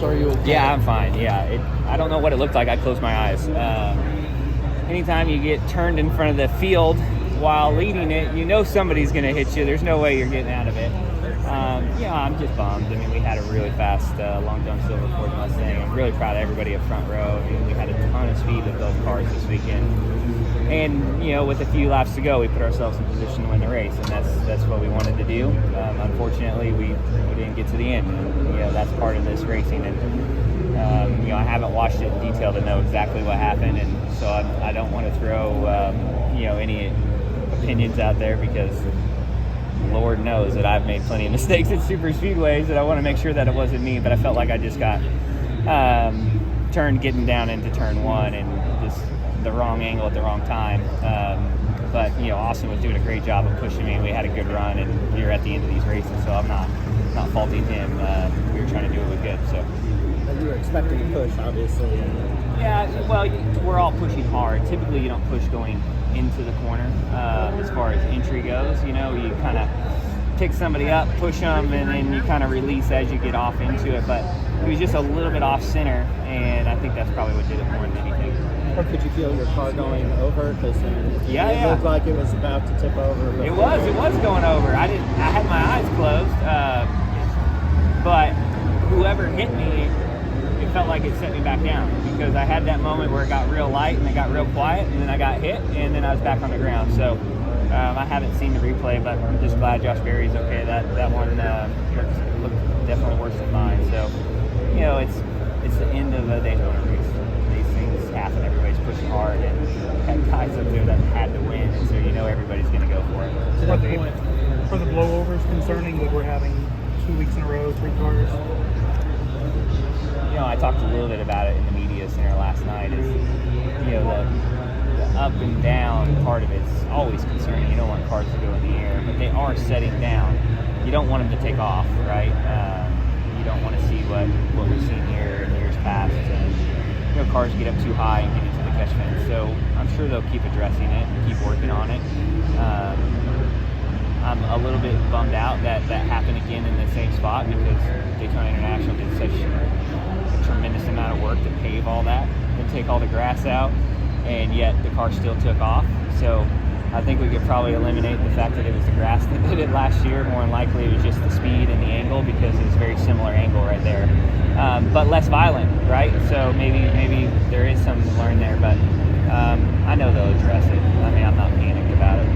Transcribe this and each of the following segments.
bruised? Or are you okay? Yeah, I'm fine. Yeah, I don't know what it looked like. I closed my eyes. Anytime you get turned in front of the field while leading it, you know somebody's going to hit you. There's no way you're getting out of it. I'm just bummed. I mean, we had a really fast Long John Silver Ford Mustang. I'm really proud of everybody up front row. I mean, we had a ton of speed with both cars this weekend. And, with a few laps to go, we put ourselves in position to win the race, and that's what we wanted to do. Unfortunately, we didn't get to the end. And, that's part of this racing. And, I haven't watched it in detail to know exactly what happened, and so I don't want to throw, any opinions out there because Lord knows that I've made plenty of mistakes at super speedways, and I want to make sure that it wasn't me, but I felt like I just got turned getting down into turn one and just the wrong angle at the wrong time. But Austin was doing a great job of pushing me, and we had a good run, and we were at the end of these races, so I'm not faulting him. We were trying to do what we could. So you were expecting a push, obviously. Yeah, well, we're all pushing hard. Typically, you don't push going into the corner as far as entry goes. You kind of pick somebody up, push them, and then you kind of release as you get off into it. But it was just a little bit off center, and I think that's probably what did it more than anything. Or could you feel your car going over? Because it looked like it was about to tip over. It was going over. I had my eyes closed, but whoever hit me, it felt like it set me back down because I had that moment where it got real light and it got real quiet, and then I got hit, and then I was back on the ground. So I haven't seen the replay, but I'm just glad Josh Berry's okay. That one looked definitely worse than mine. So it's the end of a Daytona race. These things happen. Everybody's pushing hard, and had guys up there that had to win, and so everybody's going to go for it. To that point, are the blowovers concerning that we're having 2 weeks in a row, 3 cars? I talked a little bit about it in the media center last night. Is the up and down part of it's always concerning. You don't want cars to go in the air, but they are setting down. You don't want them to take off, right? You don't want to see what we've seen here in years past. Cars get up too high and get into the catch fence. So I'm sure they'll keep addressing it and keep working on it. I'm a little bit bummed out that happened again in the same spot because Daytona International did such a tremendous amount of work to pave all that and take all the grass out, and yet the car still took off. So I think we could probably eliminate the fact that it was the grass that did it last year. More than likely it was just the speed and the angle because it's a very similar angle right there. But less violent, right? So maybe there is something to learn there, but I know they'll address it. I mean, I'm not panicked about it.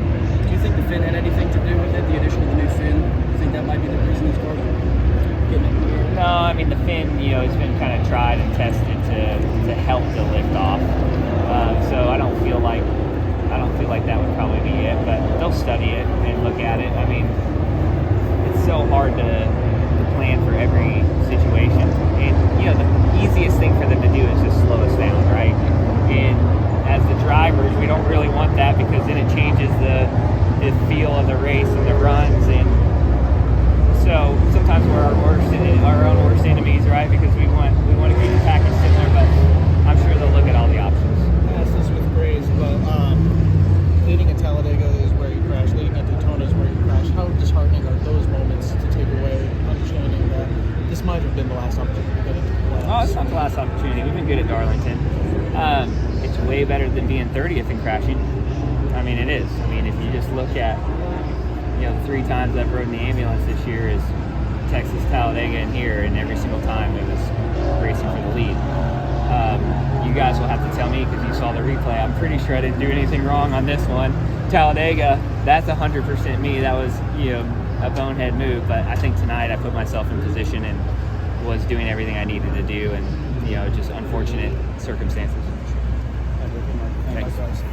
Do you think the fin had anything to do with it, the addition of the new fin? Do you think that might be the reason these cars are getting it here? No, I mean, the fin, it's been kind of tried and tested to help the lift off. So I don't feel like that would probably be it, but they'll study it and look at it. I mean, it's so hard to plan for every situation. And, the easiest thing for them to do is just slow us down, right? And as the drivers, we don't really want that because then it changes the feel of the race and the runs. And so sometimes we're our own worst enemies, right? Because we want to keep the package similar, but I'm sure they'll look at all the options. I asked this with Grace, but leading at Talladega is where you crash, leading at Daytona is where you crash. How disheartening are those moments to take away, understanding that this might have been the last opportunity to get into the playoffs? Oh, it's not the last opportunity. We've been good at Darlington. It's way better than being 30th and crashing. I mean, it is. I mean, if you just look at, the 3 times I've rode in the ambulance this year is Texas, Talladega, and here, and every single time it was racing for the lead. You guys will have to tell me because you saw the replay. I'm pretty sure I didn't do anything wrong on this one. Talladega, that's 100% me. That was, a bonehead move, but I think tonight I put myself in position and was doing everything I needed to do, and just unfortunate circumstances. Thanks.